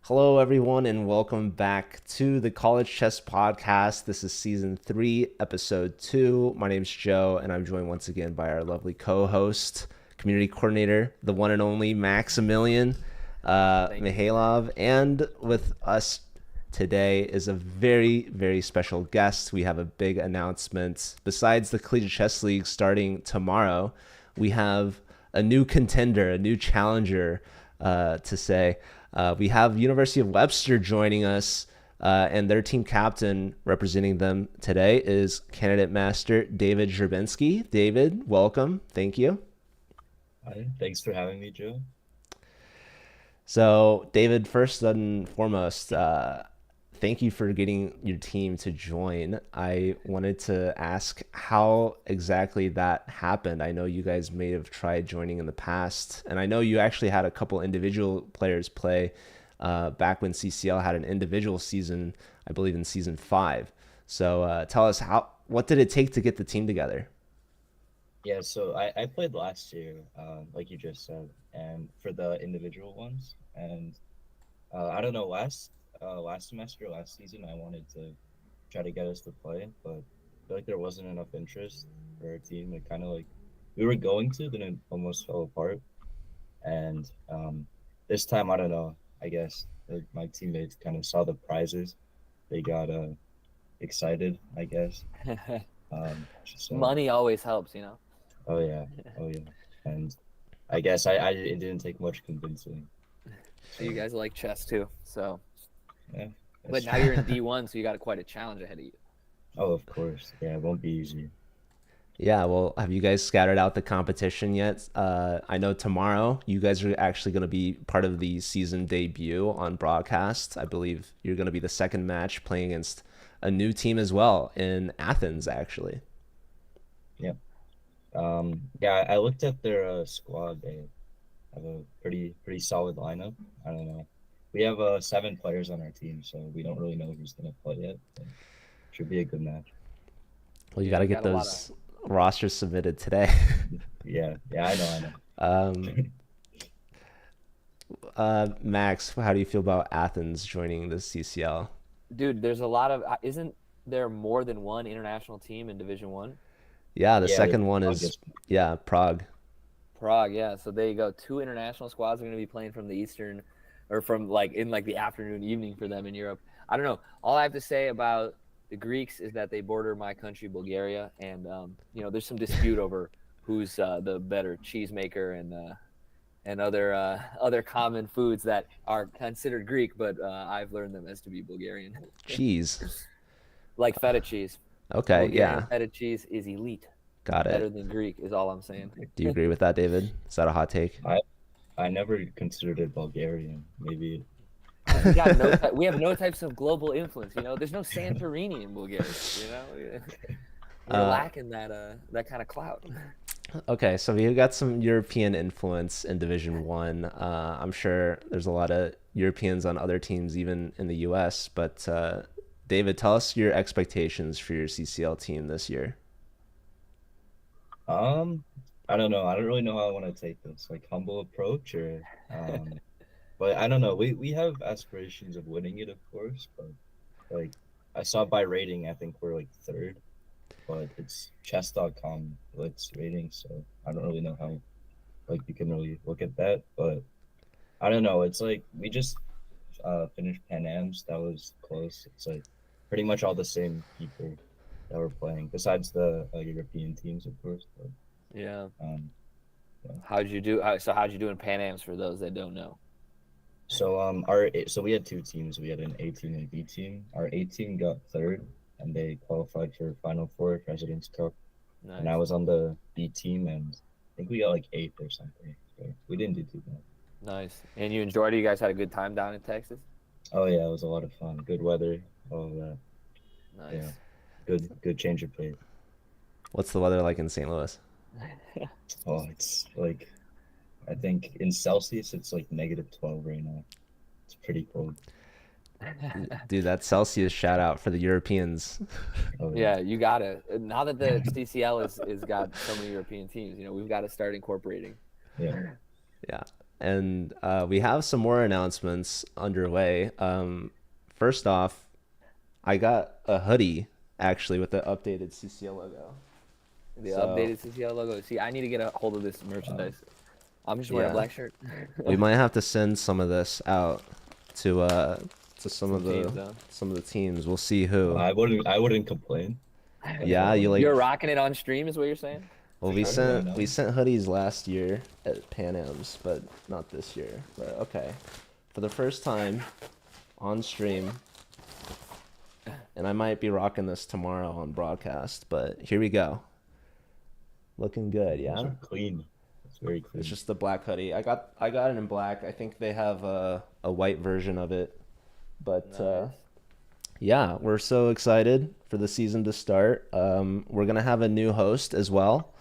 Hello, everyone, and welcome back to the College Chess Podcast. This is season 3, episode 2. My name's Joe, and I'm joined once again by our lovely co-host, community coordinator, the one and only Maximilian Mihailov. And with us today is a very, very special guest. We have a big announcement. Besides the Collegiate Chess League starting tomorrow, we have a new contender, a new challenger, to say. We have University of Webster joining us, and their team captain representing them today is candidate master David Zherbinski. David, welcome. Thank you. Hi, thanks for having me, Joe. So, David, first and foremost, thank you for getting your team to join. I wanted to ask how exactly that happened. I know you guys may have tried joining in the past, and I know you actually had a couple individual players play back when CCL had an individual season, I believe in season 5. So tell us, what did it take to get the team together? Yeah, so I played last year, like you just said, and for the individual ones. And I don't know, last semester, last season, I wanted to try to get us to play, but I feel like there wasn't enough interest for our team. It kind of like we were going to, then it almost fell apart. And this time, I don't know, I guess my teammates kind of saw the prizes. They got excited, I guess. So Money always helps. Oh yeah, oh yeah, and I guess I it didn't take much convincing. So you So guys like chess too. So, yeah, but that's now you're in D1, so you got quite a challenge ahead of you. oh of course, yeah, it won't be easy. Yeah, well, have you guys scattered out the competition yet? I know tomorrow you guys are actually going to be part of the season debut on broadcast. I believe you're going to be the second match playing against a new team as well in Athens, actually. Yeah, yeah, I looked at their squad. They have a pretty solid lineup. I don't know. We have 7 players on our team, so we don't really know who's gonna play yet. But should be a good match. Well, you Yeah, got to you get got a lot of. those rosters submitted today. Yeah, yeah, I know, I know. um, Max, how do you feel about Athens joining the CCL? Dude, there's a lot of. Isn't there more than one international team in Division One? Yeah, the Yeah, there's second one is, August. yeah, Prague. Prague, yeah. So there you go. Two international squads are going to be playing from the Eastern, or from like in like the afternoon, evening for them in Europe. I don't know. All I have to say about the Greeks is that they border my country, Bulgaria, and there's some dispute over who's the better cheesemaker and other common foods that are considered Greek, but I've learned them as to be Bulgarian. Cheese. Like feta cheese. Okay, Bulgarian yeah, feta cheese is elite. got Better it. than Greek is all I'm saying. Do you agree with that, David? Is that a hot take? I I never considered it Bulgarian. Maybe We have no types of global influence. There's no Santorini in Bulgaria. We're Uh, lacking that kind of clout. okay, so we've got some European influence in Division One. I'm sure there's a lot of Europeans on other teams, even in the U.S. But David, tell us your expectations for your CCL team this year. um I don't know. I don't really know how I want to take this. Like humble approach or um but I don't know. We have aspirations of winning it, of course, but like I saw by rating, I think we're like third, but it's chess.com its rating, so I don't really know how like you can really look at that. But I don't know. It's like we just finished Pan Am's. That was close. It's like pretty much all the same people that were playing, besides the European teams, of course. But Yeah. um, yeah. How'd you do? How'd you do in Pan Am's for those that don't know? So we had 2 teams. We had an A team and a B team. Our A team got third, and they qualified for Final Four President's Cup. And I Nice, was on the B team, and I think we got like eighth or something. So we didn't do too bad. nice. And you enjoyed it? You guys had a good time down in Texas? Oh yeah, it was a lot of fun. Good weather, all of that. Yeah, Nice. good change of pace. What's the weather like in St. Louis? Oh, it's like I think in Celsius it's like -12 right now. It's pretty cold. Dude, that Celsius shout out for the Europeans. Oh yeah. Yeah, you got to. Now that the CCL is got so many European teams, we've got to start incorporating. Yeah. Yeah. And we have some more announcements underway. First off, I got a hoodie actually with the updated CCL logo. The So updated CCL logo. See, I need to get a hold of this merchandise. I'm just wearing a yeah, black shirt. we might have to send some of this out to Some teams, though. some of the teams. We'll see who. I wouldn't complain. That's Yeah, all. you like. You're rocking it on stream, is what you're saying? Well, Sure, why not? we sent hoodies last year at Pan Am's, but not this year. But okay, for the first time on stream, and I might be rocking this tomorrow on broadcast. But here we go. Looking good, Those yeah. are clean. It's very clean. It's just the black hoodie. I got it in black. I think they have a white version of it. But Nice. yeah, we're so excited for the season to start. We're gonna have a new host as well,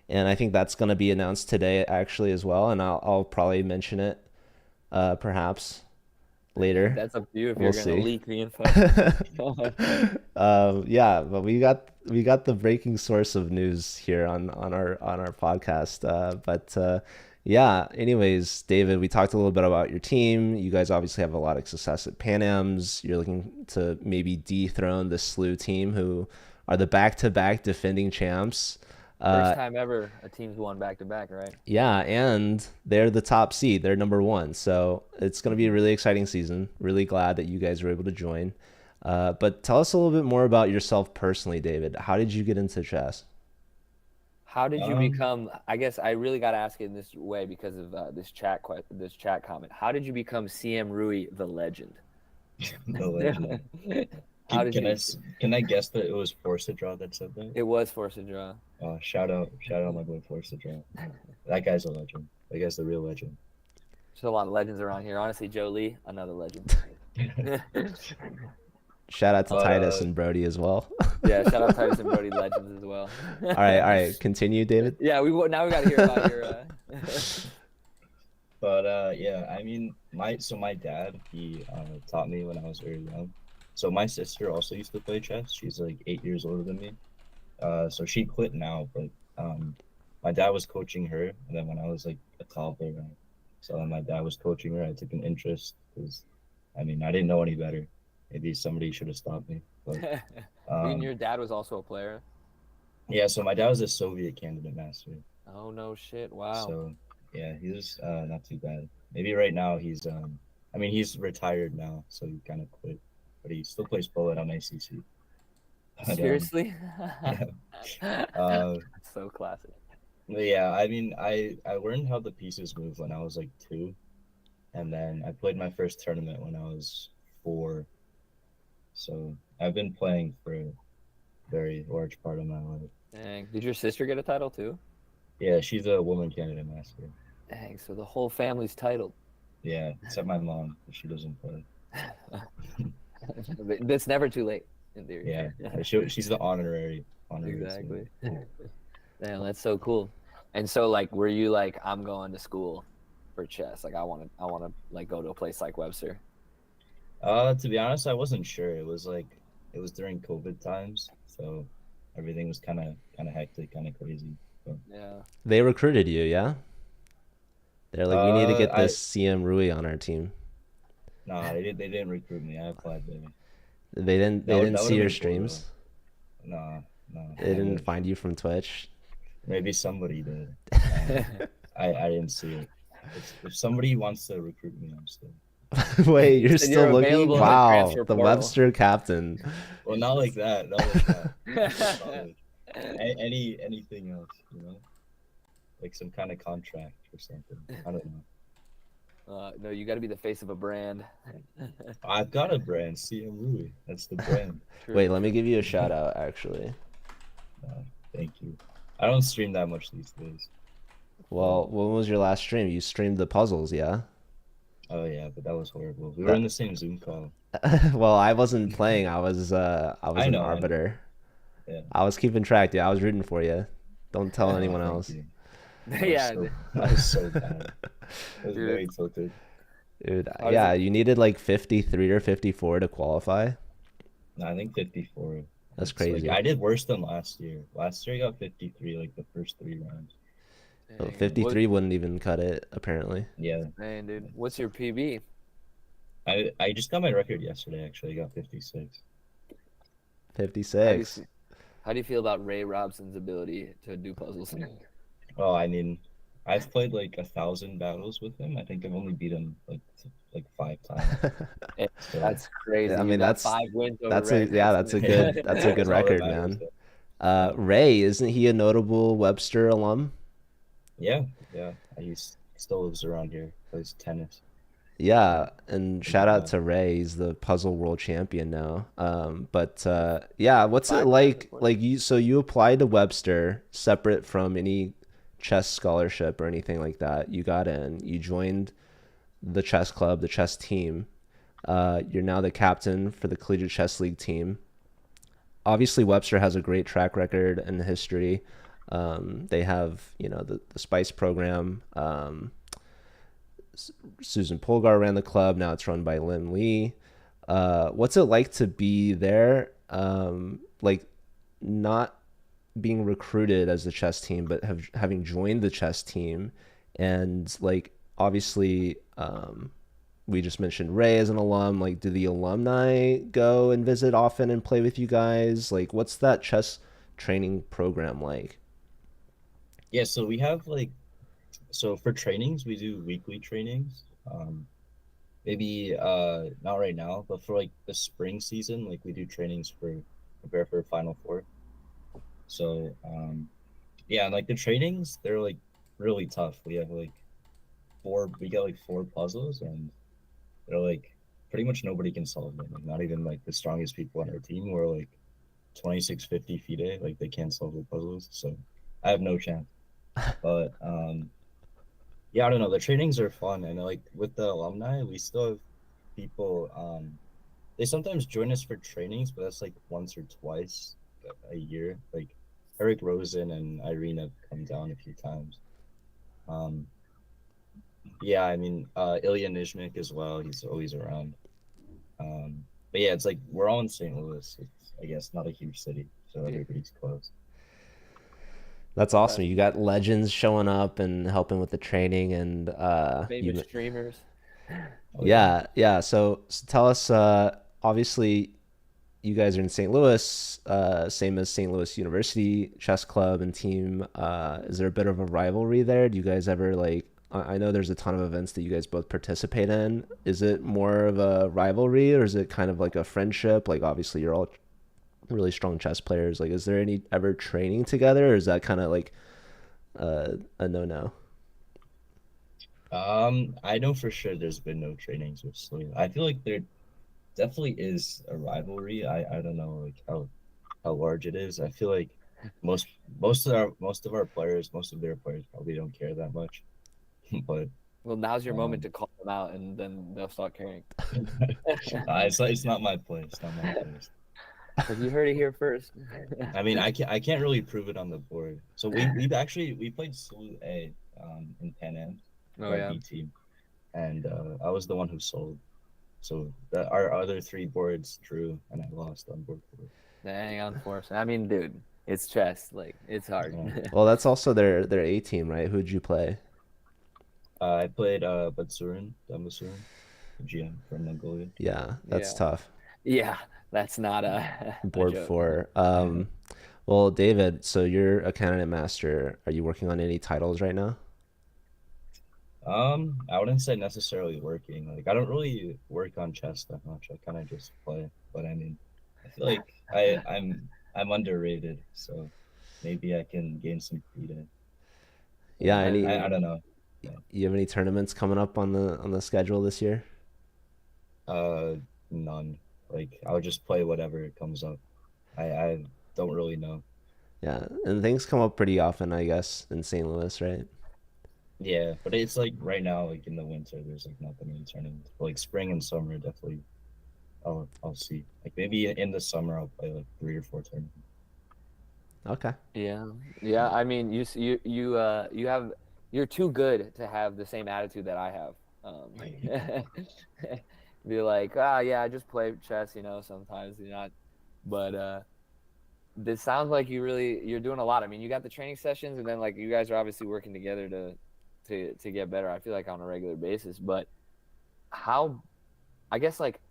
and I think that's gonna be announced today actually as well. And I'll probably mention it perhaps later. That's up to you if We'll you're gonna see. leak the info. Yeah, but we got the breaking source of news here on our podcast. Yeah. Anyways, David, we talked a little bit about your team. You guys obviously have a lot of success at Pan Am's. You're looking to maybe dethrone the SLU team, who are the back-to-back defending champs. First time ever a team's won back to back, right? Yeah, and they're the top seed. They're number one. So it's going to be a really exciting season. Really glad that you guys were able to join. But tell us a little bit more about yourself personally, David. How did you get into chess? How did you Um, become? I guess I really got to ask it in this way because of this chat comment. How did you become CM Rui the legend? The legend. How did you? Can I guess that it was Force to Draw that said that? It was forced to draw. Shout out my boy Force to Draw. That guy's a legend. That guy's the real legend. There's a lot of legends around here. Honestly, Joe Lee, another legend. Shout out to But, Titus and Brody as well. Yeah, shout out Titus and Brody, legends as well. All right. Continue, David. Yeah, now we got to hear about your. But yeah, I mean, my dad, he taught me when I was very young. So my sister also used to play chess. She's like 8 years older than me. So she quit now, but my dad was coaching her, and then when I was like a toddler, right? So then my dad was coaching her. I took an interest because, I mean, I didn't know any better. Maybe somebody should have stopped me. But Your dad was also a player. yeah, so my dad was a Soviet candidate master. Oh no shit! Wow. So yeah, he was not too bad. Maybe right now he's I mean he's retired now, so he kind of quit, but he still plays polo on ACC. But, Seriously? uh, So classic. but yeah, I mean I learned how the pieces move when I was like 2, and then I played my first tournament when I was 4. So I've been playing for a very large part of my life. Dang. Did your sister get a title too? Yeah, she's a woman candidate master. Dang. So the whole family's titled. Yeah, except my mom, she doesn't play. It's never too late in theory. Yeah, she's the honorary. Exactly. Damn, that's so cool. And so, like, were you like, I'm going to school for chess? Like, I want to like go to a place like Webster. To be honest, I wasn't sure. It was during COVID times, so everything was kind of hectic, kind of crazy. But, Yeah. They recruited you, yeah? They're like, we need to get I this CM Rui on our team. nah, they didn't recruit me. I applied there. They didn't That see would've your been cool, streams. Nah, They didn't find you from Twitch. maybe somebody did. I didn't see it. If somebody wants to recruit me, I'm still. Wait, you're Said still you're looking? available in the Wow, transfer the portal. Webster captain. Well, not like that. Not like that. Anything else, you know? Like some kind of contract or something. I don't know. No, you got to be the face of a brand. I've got a brand, CM Rui. That's the brand. True. Wait, let me give you a shout out, actually. Thank you. I don't stream that much these days. Well, when was your last stream? You streamed the puzzles, yeah? Oh yeah, but that was horrible. We were in the same Zoom call. Well, I wasn't playing. I was I an know. arbiter. Yeah. I was keeping track, dude. I was rooting for you. Don't tell anyone Thank else. you. Yeah. That was so bad. It was Dude. very tilted. Dude, How does yeah, you needed like 53 or 54 to qualify. No, I think 54. That's It's like- crazy. I did worse than last year. Last year I got 53 like the first 3 rounds. Oh, Dang. Um, 53 wouldn't even cut it, apparently. yeah, Man, dude, what's your PB? I just got my record yesterday. Actually, I got 56. How do you 56. feel, how do you feel about Ray Robson's ability to do puzzles? Oh, I mean, I've played like 1,000 battles with him. I think I've only beat him like 5 times. Eh, So That's Yeah, I crazy. You mean got 5 wins over that's a Ray. yeah, That's that's a good that's all that record, matters. man. Yeah, Ray, isn't he a notable Webster alum? yeah, yeah. Still lives around here. Plays tennis. Yeah, and In the shout out back. to Ray. He's the puzzle world champion now. But yeah, what's it 5 times like? before. Like you, so you applied to Webster separate from any chess scholarship or anything like that. You got in. You joined the chess club, the chess team. You're now the captain for the Collegiate Chess League team. Obviously, Webster has a great track record and history. They have, the Spice program. Susan Polgar ran the club. Now it's run by Lynn Lee. What's it like to be there? Like not being recruited as the chess team, but having joined the chess team, and like obviously, we just mentioned Ray as an alum. Like, do the alumni go and visit often and play with you guys? Like, what's that chess training program like? Yeah, so we have like so for trainings we do weekly trainings. Maybe not right now, but for like the spring season, like we do trainings for prepare for Final Four. So yeah, and like the trainings, they're like really tough. We got like 4 puzzles, and they're like pretty much nobody can solve them. Like not even like the strongest people on our team were like 2650 FIDE, like they can't solve the puzzles. So I have no chance. But yeah, I don't know. The trainings are fun, and like with the alumni, we still have people. They sometimes join us for trainings, but that's like once or twice a year. Like Eric Rosen and Irene have come down a few times. Um, yeah, I mean, Ilya Nizhnik as well. He's always around. But yeah, it's like we're all in St. Louis. It's, I guess, not a huge city, so Yeah, everybody's close. That's awesome. that's You got legends showing up and helping with the training, and famous streamers. Oh yeah. yeah. So tell us. Obviously, you guys are in St. Louis, same as St. Louis University chess club and team. Is there a bit of a rivalry there? Do you guys ever like? I know there's a ton of events that you guys both participate in. Is it more of a rivalry, or is it kind of like a friendship? Like obviously you're all really strong chess players. Like, is there any ever training together, or is that kind of like a no no? I know for sure there's been no trainings with Sloy. I feel like there definitely is a rivalry. I don't know like how large it is. I feel like most most of our players, most of their players probably don't care that much. But Well, now's your moment um to call them out, and then they'll start caring. it's not my place, not my place. Like you heard it here first. I mean, I can't really prove it on the board. So we played Sulu A in Pan Am with Oh our yeah. B team, and I was the one who sold. So our other 3 boards drew, and I lost on board 4. Dang, unfortunate. I mean, dude, it's chess. Like it's hard. Yeah. Well, that's also their A team, right? Who'd you play? I played Batsurin, Damasurin, GM from Mongolia. Yeah, that's Yeah. tough. Yeah, that's not a Board joke. 4. Yeah. Well, David, so you're a candidate master. Are you working on any titles right now? I wouldn't say necessarily working. Like I don't really work on chess that much. I kind of just play. But I mean, I feel like I'm underrated, so maybe I can gain some freedom. Yeah, I I any don't know. Yeah. you have any tournaments coming up on the schedule this year? Uh, None. Like I'll just play whatever comes up. I don't really know. Yeah, and things come up pretty often, I guess, in St. Louis, right? Yeah, but it's like right now, like in the winter, there's like nothing really turning. Like spring and summer, definitely. I'll see. Like maybe in the summer, I'll play like 3 or 4 tournaments. Okay. yeah, yeah. I mean, you have you're too good to have the same attitude that I have. Be like, ah, yeah, I just play chess, sometimes you're not, but this sounds like you're doing a lot. I mean, you got the training sessions, and then like you guys are obviously working together to get better. I feel like on a regular basis, but how I guess like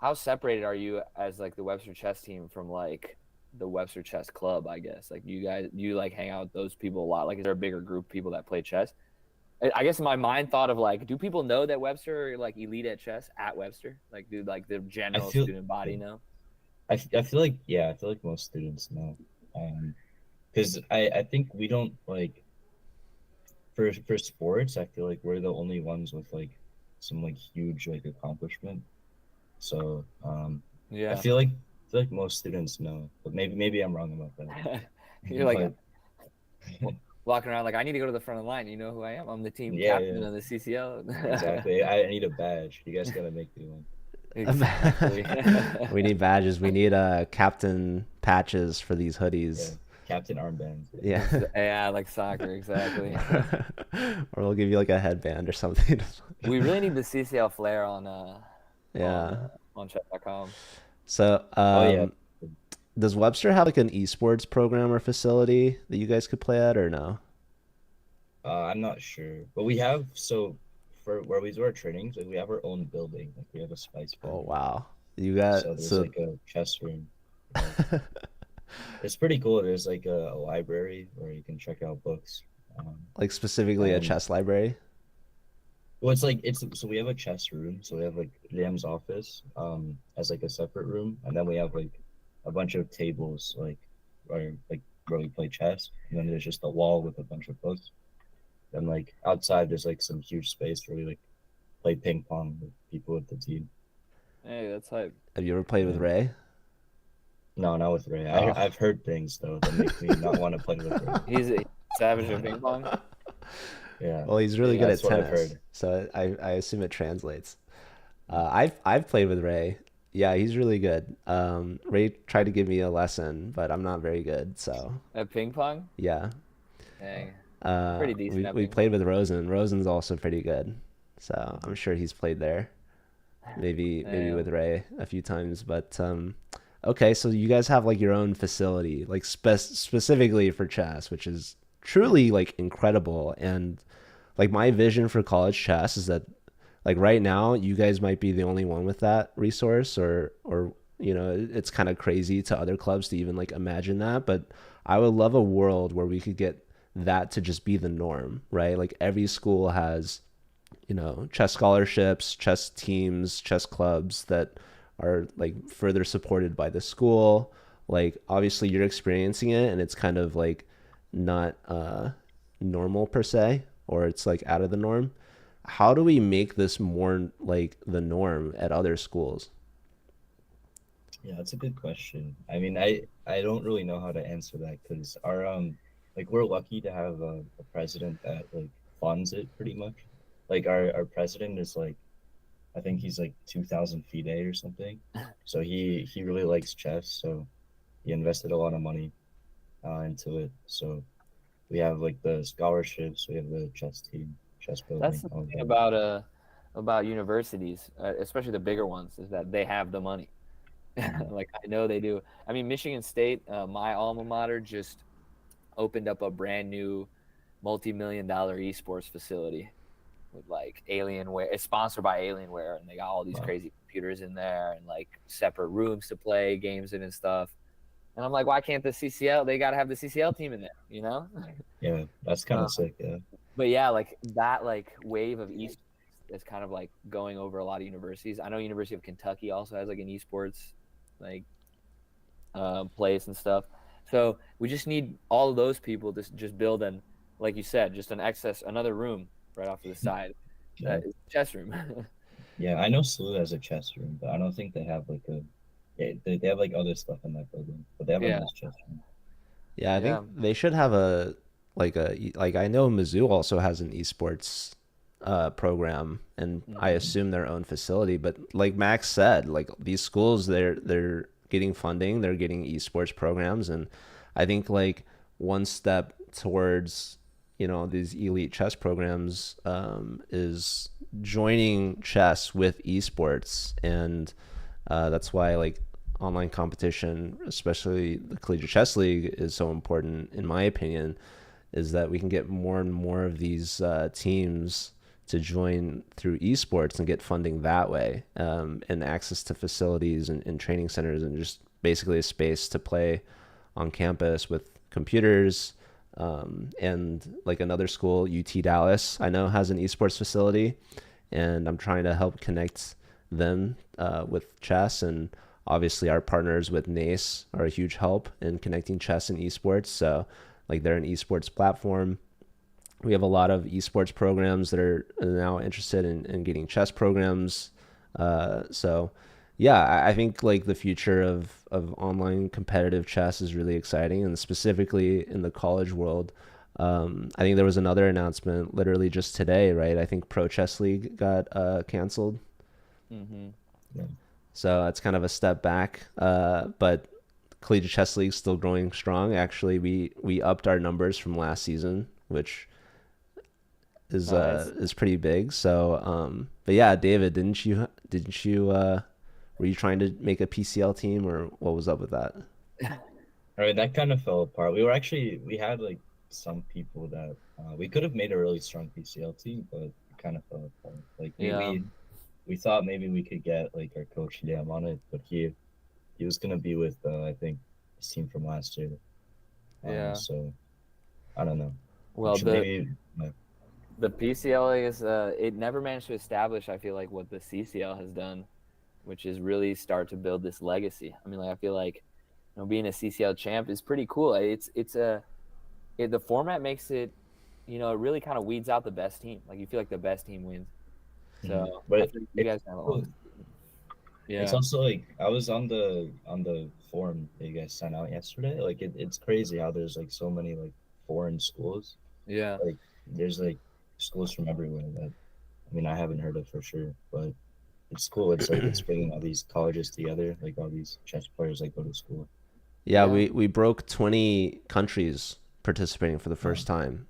how separated are you as like the Webster chess team from like the Webster chess club? I guess like you like hang out with those people a lot. Like, is there a bigger group of people that play chess? I guess my mind thought of like, do people know that Webster are like elite at chess at Webster? Like, do like the I general feel student body know? I feel like yeah, I feel like most students know. Because I think we don't like for sports, I feel like we're the only ones with like some like huge like accomplishment. So I Yeah, feel like most students know, but maybe I'm wrong about that. you're like But walking around like I need to go to the front of the line. You know who I am? I'm the team yeah, captain yeah, of the CCL. exactly. I need a badge. You guys gotta make me one. Exactly. We need badges. We need captain patches for these Yeah, hoodies. captain armbands. Yeah. Yeah, like soccer, exactly. Or we'll give you like a headband or something. We really need the CCL flair Yeah. on chess.com. So, Oh yeah. does Webster have like an esports program or facility that you guys could play at or no? I'm not sure, but we have so for where we do our trainings, like we have our own building. Like we have a spice Oh building. wow. You got So there's so like a chess room. Like, it's pretty cool. There's like a library where you can check out books. Um, like specifically a and chess library? well, it's like it's so we have a chess room. So we have like Liam's office as like a separate room, and then we have like a bunch of tables where we play chess, and then there's just a wall with a bunch of books. And like outside, there's like some huge space where we like play ping pong with people with the team. Hey, that's hype. Have you ever played with Yeah. Ray? No, not with Ray. Oh. I've heard things though that make me not want to play with Ray. He's a savage at ping pong. Yeah, Well, he's really good at that's what I've tennis, heard. so I assume it translates. I've played with Ray. Yeah, he's really good. Ray tried to give me a lesson, but I'm not very good. So At ping pong? yeah, Dang. Pretty decent at we ping played pong. with Rosen. Rosen's also pretty good, so I'm sure he's played there. Maybe with Damn. Ray a few times, but okay. So you guys have like your own facility, like specifically for chess, which is truly like incredible. And like my vision for college chess is that like right now you guys might be the only one with that resource, or it's kind of crazy to other clubs to even like imagine that, but I would love a world where we could get that to just be the norm, right? Like every school has chess scholarships, chess teams, chess clubs that are like further supported by the school. Like obviously you're experiencing it and it's kind of like not normal per se, or it's like out of the norm. How do we make this more like the norm at other schools? Yeah, that's a good question. I mean, I don't really know how to answer that because our like we're lucky to have a president that like funds it pretty much. Like our president is like I think he's like 2,000 FIDE or something. So he really likes chess. So he invested a lot of money into it. So we have like the scholarships, we have the chess team, chess That's building, the all of thing that. about universities, especially the bigger ones, is that they have the money. Mhm. Like I know they do. I mean, Michigan State, my alma mater, just opened up a brand new multi-million-dollar esports facility with like Alienware. It's sponsored by Alienware, and they got all these Wow. crazy computers in there and like separate rooms to play games in and stuff. And I'm like, why can't the CCL? They got to have the CCL team in there, you know? Yeah, that's kind Uh, of sick. Yeah. but yeah, like that like wave of esports is kind of like going over a lot of universities. I know University of Kentucky also has like an esports like place and stuff. So we just need all of those people to just build an, like you said, just another room right off to the side. Yeah. Chess room. Yeah, I know SLU has a chess room, but I don't think they have like a. Yeah, they have like other stuff in that building, but they have a Yeah, nice chess room. Yeah, I think yeah. they should have like I know Mizzou also has an esports program, and I Mhm. assume their own facility, but like Max said, like these schools they're getting funding, they're getting esports programs, and I think like one step towards these elite chess programs is joining chess with esports, and that's why like online competition, especially the Collegiate Chess League, is so important, in my opinion, is that we can get more and more of these teams to join through esports and get funding that way, and access to facilities and training centers, and just basically a space to play on campus with computers. And like another school, UT Dallas, I know has an esports facility, and I'm trying to help connect them with chess. And obviously, our partners with NACE are a huge help in connecting chess and esports. So, like, they're an esports platform. We have a lot of esports programs that are now interested in getting chess programs. So, yeah, I think like the future of online competitive chess is really exciting, and specifically in the college world. I think there was another announcement literally just today, right? I think Pro Chess League got canceled. Mm-hmm. Yeah. So that's kind of a step back. But Collegiate Chess League still growing strong. Actually, we upped our numbers from last season, which Nice. is pretty big. So, but yeah, David, didn't you were you trying to make a PCL team, or what was up with that? All right, that kind of fell apart. We had like some people that we could have made a really strong PCL team, but it kind of fell apart. Like Yeah. we thought maybe we could get like our coach Liam on it, but he was gonna be with I think his team from last year. Yeah. So I don't know. Well, Maybe the PCL is it never managed to establish, I feel like, what the CCL has done, which is really start to build this legacy. I mean, like I feel like, being a CCL champ is pretty cool. The format makes it, it really kind of weeds out the best team. Like you feel like the best team wins. So I but think you it's guys have a lot. it's Yeah. also like I was on the forum that you guys sent out yesterday. Like it's crazy how there's like so many like foreign schools. Yeah. Like there's like schools from everywhere that I mean I haven't heard of for sure, but it's cool. It's like it's bringing all these colleges together. Like all these chess players like go to school. Yeah, Yeah. we broke 20 countries participating for the Yeah, first time.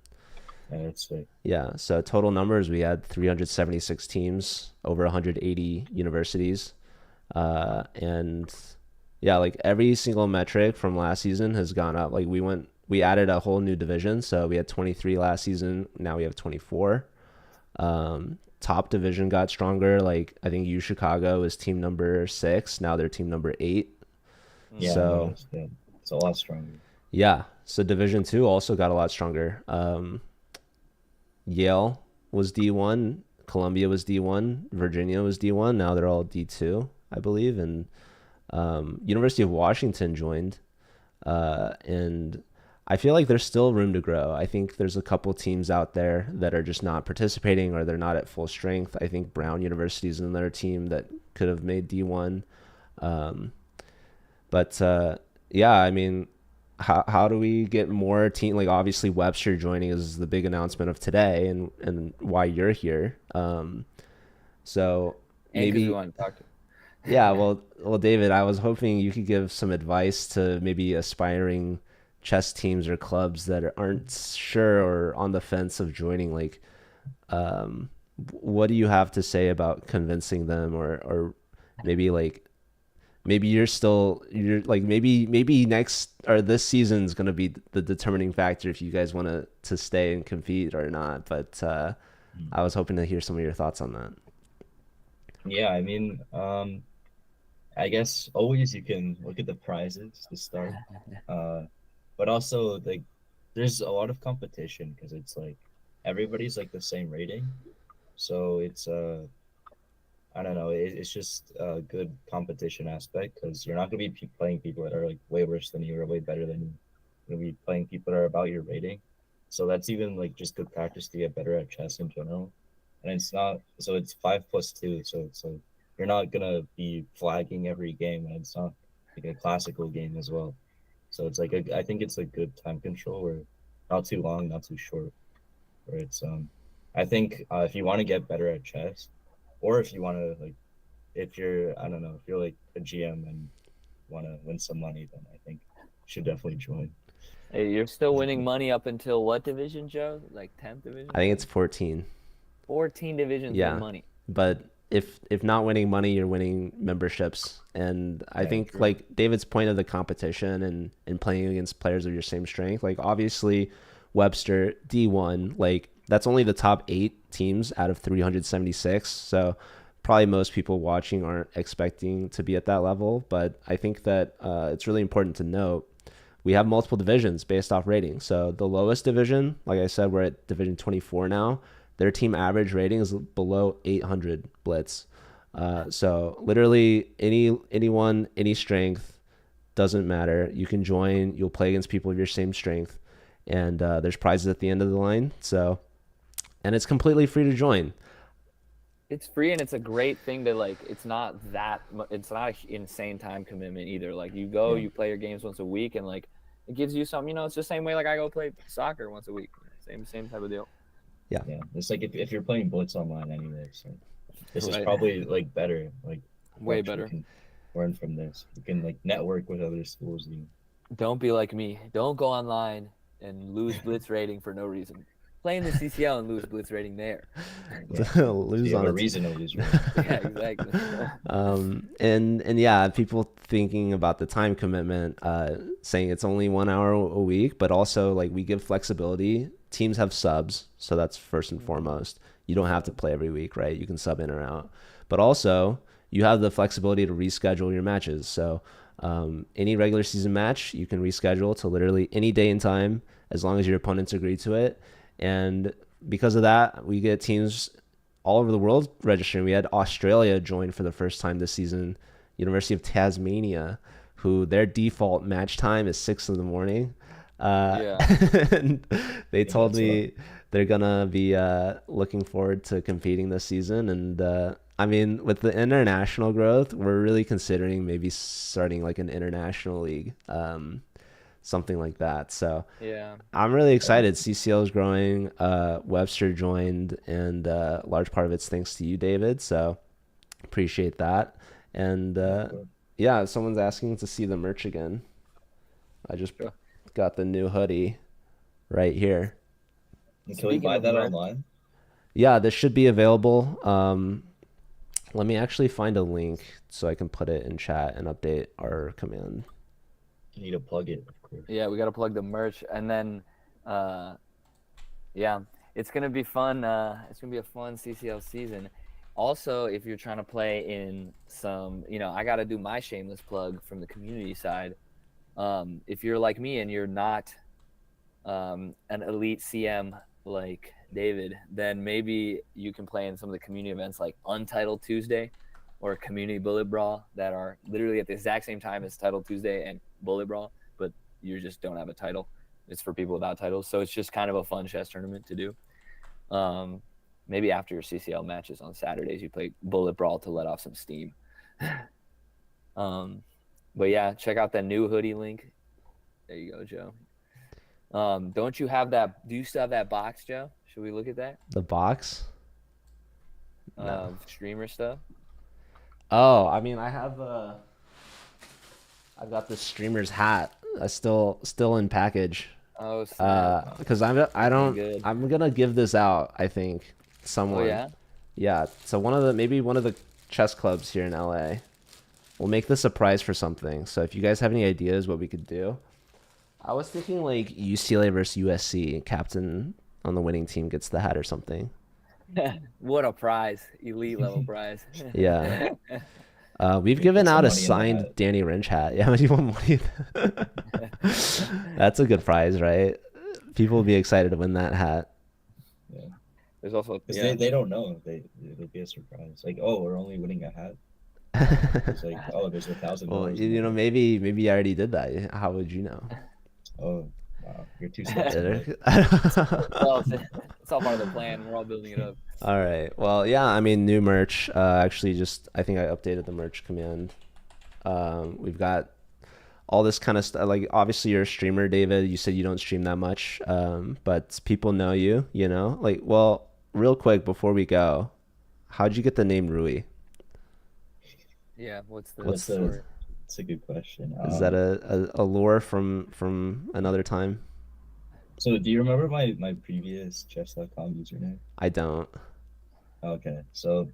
it's like Yeah, so total numbers, we had 376 teams, over 180 universities. And yeah, like every single metric from last season has gone up. Like we added a whole new division. So we had 23 last season. Now we have 24. Top division got stronger. Like I think U Chicago is team number 6. Now they're team number 8. yeah, I So noticed that it's a lot stronger. yeah, so Division Two also got a lot stronger. Yale was D1, Columbia was D1, Virginia was D1. Now they're all D2, I believe, and University of Washington joined. And I feel like there's still room to grow. I think there's a couple teams out there that are just not participating, or they're not at full strength. I think Brown University is another team that could have made D1. Um, but yeah, I mean, how do we get more team? Like obviously Webster joining is the big announcement of today, and why you're here. So And because we maybe want to talk to. yeah. Well, David, I was hoping you could give some advice to maybe aspiring chess teams or clubs that aren't sure or on the fence of joining. Like, what do you have to say about convincing them, or maybe like maybe you're like maybe next or this season's going to be the determining factor if you guys want to stay and compete or not. But I was hoping to hear some of your thoughts on that. Yeah, I mean, I guess always you can look at the prizes to start, uh, but also like there's a lot of competition because it's like everybody's like the same rating, so it's I don't know. It's just a good competition aspect because you're not gonna be playing people that are like way worse than you or way better than you. You're gonna be playing people that are about your rating. So that's even like just good practice to get better at chess in general. And it's not so it's 5+2, so it's like you're not gonna be flagging every game, and it's not like a classical game as well. So it's like I think it's a good time control where not too long, not too short. Where it's I think if you want to get better at chess, or if you want to like if you're I don't know if you're like a GM and want to win some money, then I think you should definitely join. Hey, you're still winning money up until what division, Joe? Like 10th I division? think it's 14. 14 divisions win Yeah, money. but if not winning money, you're winning memberships. And I Yeah, think True. like David's point of the competition and playing against players of your same strength, like obviously Webster D1, like that's only the top 8 teams out of 376. So probably most people watching aren't expecting to be at that level. But I think that it's really important to note we have multiple divisions based off rating. So the lowest division, like I said, we're at Division 24 now. Their team average rating is below 800 blitz. So literally anyone, any strength doesn't matter. You can join. You'll play against people of your same strength, and there's prizes at the end of the line. So, and it's completely free to join. It's free and it's a great thing to like. It's not it's not an insane time commitment either. Like you go, Yeah. you play your games once a week, and like it gives you some. It's the same way like I go play soccer once a week. Same type of deal. Yeah. It's like if you're playing Blitz online anyway, so this is Right. probably like better. Like Way what better. You can learn from this. You can like network with other schools. Don't be like me. Don't go online and lose blitz rating for no reason. Play in the CCL and lose blitz rating there. Yeah. So Lose you have on a it. reason to lose. Yeah, exactly. And yeah, people thinking about the time commitment, saying it's only 1 hour a week, but also like we give flexibility. Teams have subs, so that's first and foremost. You don't have to play every week, right? You can sub in or out, but also you have the flexibility to reschedule your matches. So any regular season match you can reschedule to literally any day and time as long as your opponents agree to it. And because of that, we get teams all over the world registering. We had Australia join for the first time this season, University of Tasmania, who their default match time is 6 in the morning. Yeah. And they told that's me they're gonna be looking forward to competing this season. And I mean, with the international growth, we're really considering maybe starting like an international league, something like that. So Yeah. I'm really excited. CCL is growing. Webster joined, and a large part of it's thanks to you, David. So appreciate that. And yeah, someone's asking to see the merch again. I just Sure. got the new hoodie right here. Can we Speaking buy of that merch- online? Yeah, this should be available. Let me actually find a link so I can put it in chat and update our command. You need to plug it, of course. Yeah, we got to plug the merch, and then, yeah, it's gonna be fun. It's gonna be a fun CCL season. Also, if you're trying to play in some, I got to do my shameless plug from the community side. If you're like me and you're not an elite CM like David, then maybe you can play in some of the community events like Untitled Tuesday or Community Bullet Brawl that are literally at the exact same time as Title Tuesday and Bullet Brawl, but you just don't have a title. It's for people without titles. So it's just kind of a fun chess tournament to do. Maybe after your CCL matches on Saturdays, you play Bullet Brawl to let off some steam. But yeah, check out that new hoodie link. There you go, Joe. Don't you have that? Do you still have that box, Joe? Should we look at that? The box? No. Streamer stuff. Oh, I mean, I've got the streamer's hat. Still in package. Oh, snap. Because I'm Good. gonna give this out. I think someone. Oh yeah. Yeah. So maybe one of the chess clubs here in LA. We'll make this a prize for something. So if you guys have any ideas what we could do, I was thinking like UCLA versus USC. Captain on the winning team gets the hat or something. What a prize! Elite level prize. Yeah. We've Put given some out a money in the signed hat. Danny Rinch hat. Yeah, you want money? That's a good prize, right? People will be excited to win that hat. Yeah. There's also Because they don't know. It'll be a surprise. Like, oh, we're only winning a hat. It's like, oh, there's $1,000. Well, maybe you already did that. How would you know? Oh, wow. You're too steps ahead. Well, it's all part of the plan. We're all building it up. All right. Well, yeah. I mean, new merch. Actually, I think I updated the merch command. We've got all this kind of stuff. Like, obviously, you're a streamer, David. You said you don't stream that much, but people know you. Like, well, real quick before we go, how'd you get the name Rui? Yeah. What's the What's story? It's a good question. Is that a lore from another time? So do you remember my previous chess.com username? I don't. Okay, so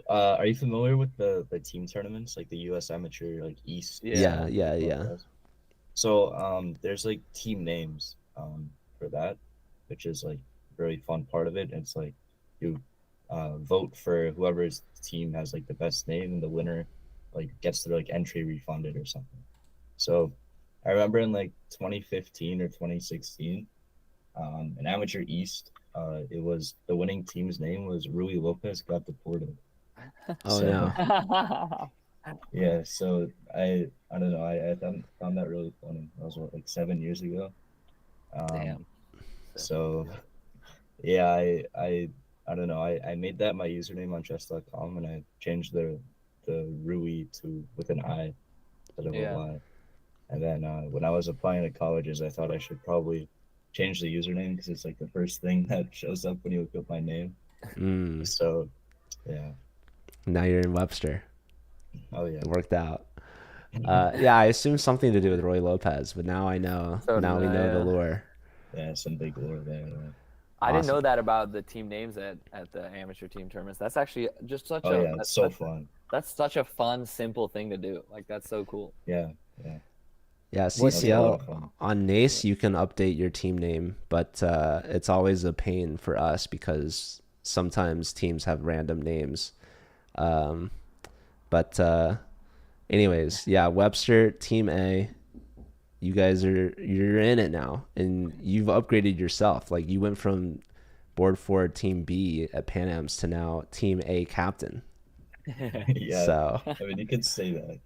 Are you familiar with the team tournaments, like the U.S. Amateur, like East, Yeah. South, Yeah. Northwest? So there's like team names for that, which is like a really fun part of it. It's like you vote for whoever's team has like the best name, and the winner like gets their like entry refunded or something. So I remember in like 2015 or 2016, in Amateur East, it was the winning team's name was Rui Lopez got deported. Oh So no. yeah, so I don't know, I found that really funny. That was what, like 7 years ago. Damn. So yeah, I don't know. I made that my username on chess.com, and I changed the Rui to with an I instead of a Yeah. Y. And then when I was applying to colleges, I thought I should probably change the username because it's like the first thing that shows up when you look up my name. Mm. So yeah. Now you're in Webster. Oh yeah. It worked out. Yeah, I assume something to do with Roy Lopez, but now I know. So Now we know the yeah. lure. Yeah, some big lore there. Yeah. I didn't know Awesome. that about the team names at the amateur team tournaments. That's actually just such Oh a yeah, it's so fun. that's such a fun, simple thing to do. Like that's so cool. Yeah, yeah. Yeah, That's a lot of CCL fun. on NACE, you can update your team name, but it's always a pain for us because sometimes teams have random names. Um, but anyways, yeah, Webster, Team A, you're in it now, and you've upgraded yourself. Like you went from board 4 Team B at Pan Am's to now Team A captain. Yeah, So I mean, you could say that.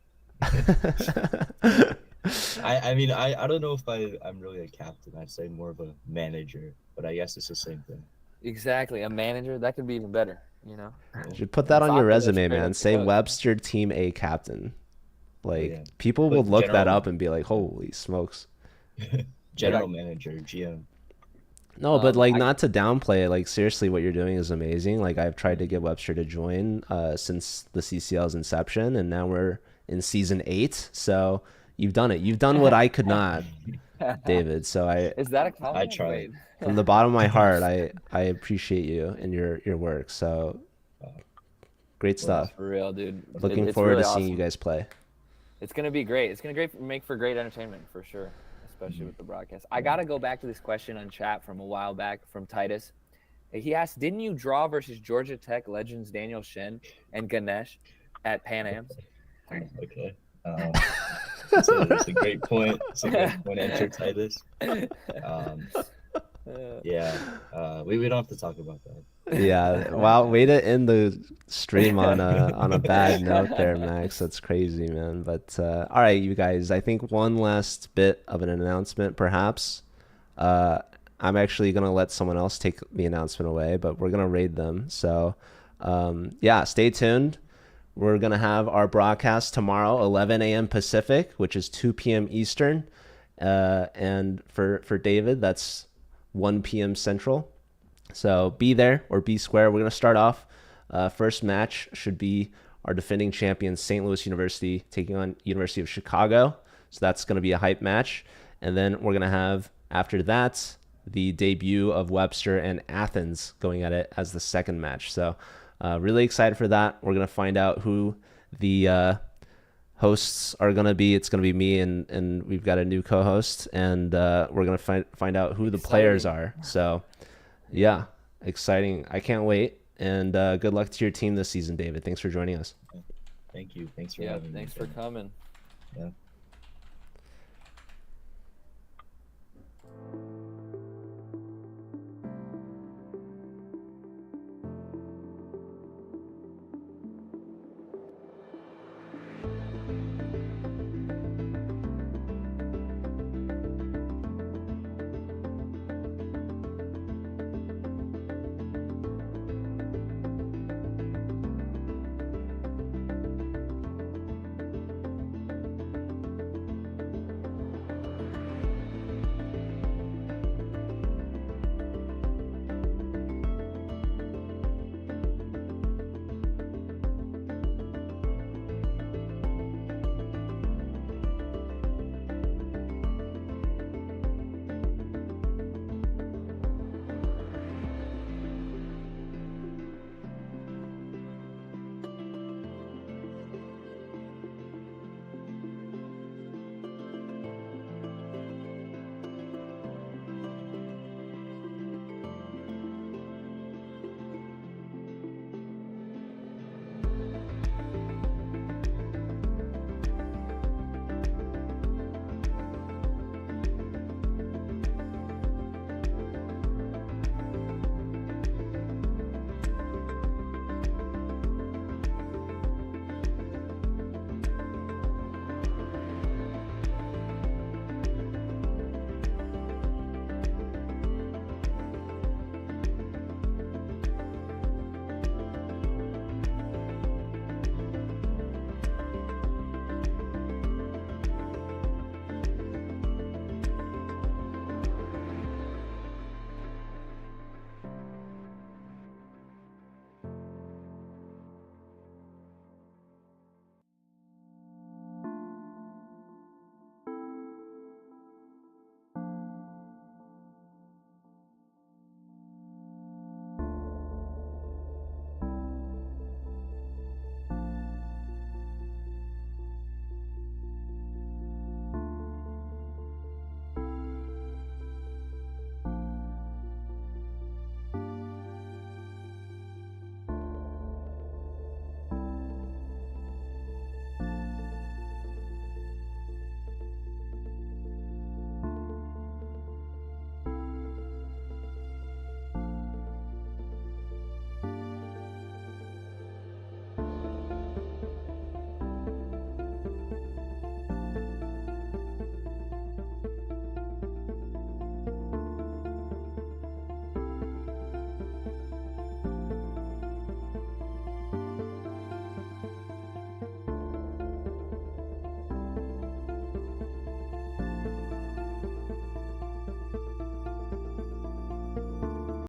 I mean, I don't know if I'm really a captain. I'd say more of a manager, but I guess it's the same thing. Exactly. A manager, that could be even better, you know? Yeah. should put And that on your soccer, they're resume, straight man. up the Say coach. Webster Team A captain. Oh Like yeah. people will But look that general up and be like, "Holy smokes!" general manager, GM. No, but like I not to downplay it. Like seriously, what you're doing is amazing. Like I've tried to get Webster to join since the CCL's inception, and now we're in season 8. So you've done it. You've done what I could not, David. So Is that a I compliment? tried. Wait. from the bottom of my heart, I appreciate you and your work. So Uh, great well, stuff. For real, dude. Looking It's forward really to seeing you awesome. guys play. It's gonna be great. It's gonna make for great entertainment for sure, especially with the broadcast. I gotta go back to this question on chat from a while back from Titus. He asked, "Didn't you draw versus Georgia Tech legends Daniel Shen and Ganesh at Pan Am's?" okay. It's a great point. It's a great point, Enter Titus. Yeah. We don't have to talk about that. Yeah, wow, way to end the stream on a bad note there, Max. That's crazy, man. But all right, you guys, I think one last bit of an announcement, perhaps. Uh, I'm actually gonna let someone else take the announcement away, but we're gonna raid them. So, yeah, stay tuned. We're gonna have our broadcast tomorrow, 11 a.m. Pacific, which is 2 p.m. Eastern, and for David, that's 1 p.m. Central. So be there or be square. We're going to start off. First match should be our defending champions, St. Louis University, taking on University of Chicago. So that's going to be a hype match. And then we're going to have, after that, the debut of Webster and Athens going at it as the second match. So really excited for that. We're going to find out who the hosts are going to be. It's going to be me, and we've got a new co-host. And we're going to find out who the players are. So yeah, exciting. I can't wait. And good luck to your team this season, David. Thanks for joining us. Thank you. Thanks for Yeah, having me. thanks for coming. Yeah.